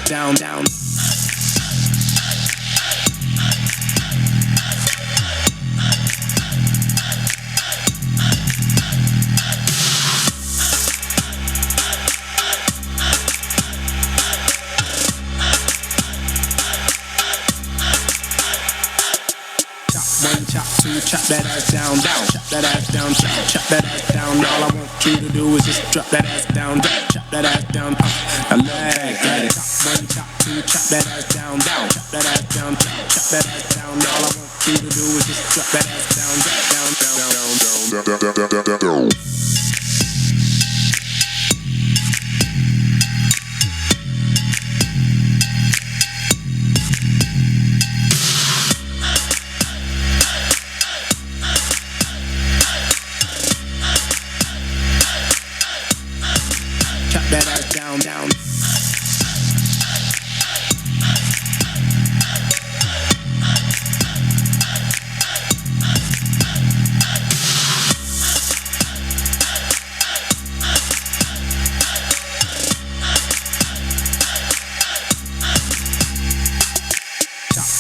down, down. One chop, two chop that ass down, down, chop that ass down, chop that ass down. All I want you to do is just drop that ass down, down, chop that ass down. I let it. One chop, two chop that ass down, down, chop that ass down, chop that ass down. All I want you to do is just drop that ass down, down, down, down, down, down, down, down. That ass down, down.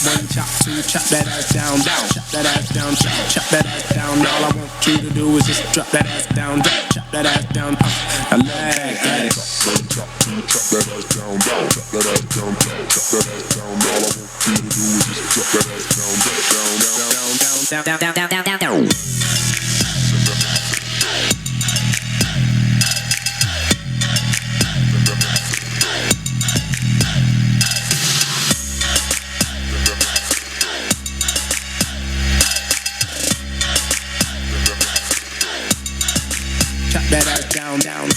One chop, two chop that ass down, down, chop that ass down, chop that ass down. All I want you to do is just drop that ass down, down, chop that ass down. I let it. One chop, two chop that ass down, down, chop that ass down, chop that ass down. All I want you to do is just drop that ass down, down, down, down, down, down, down, down, down. Chop that ass down, down.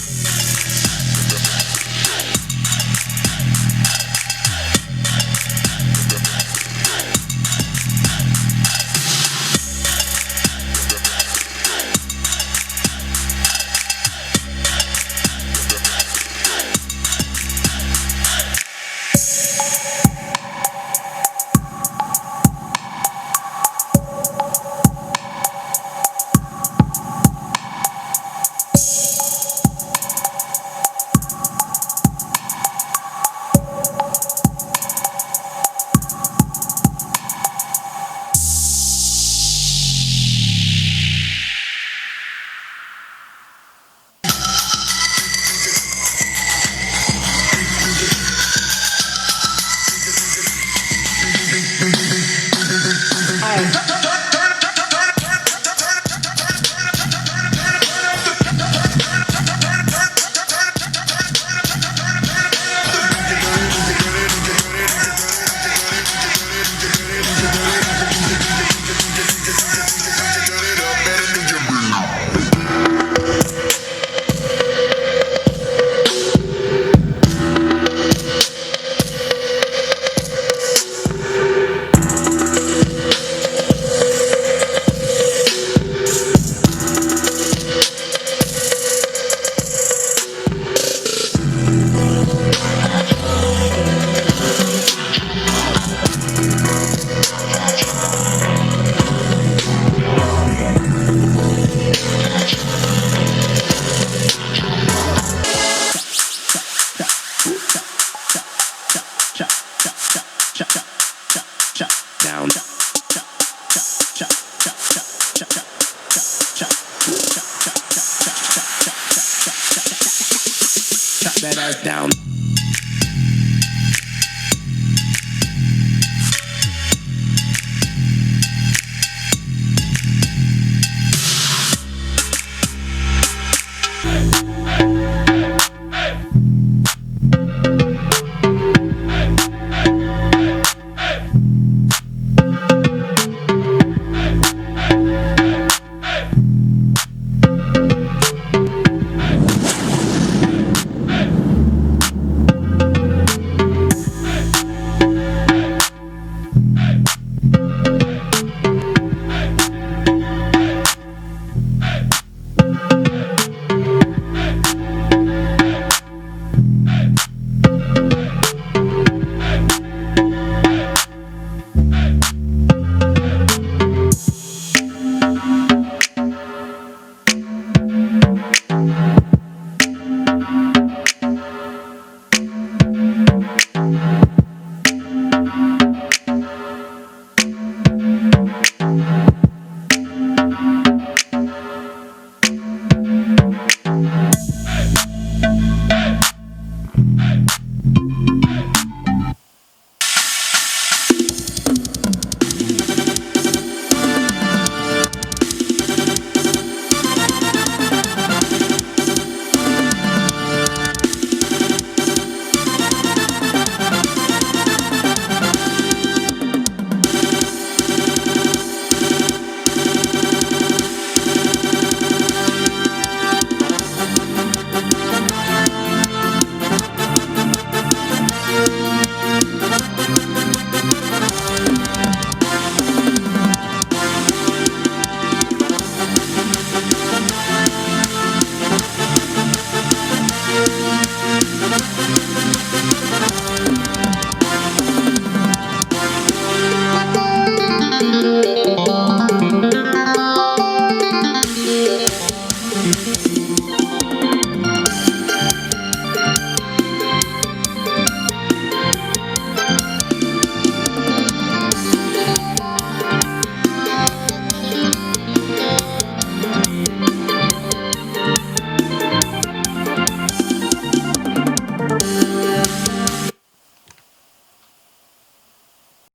Down.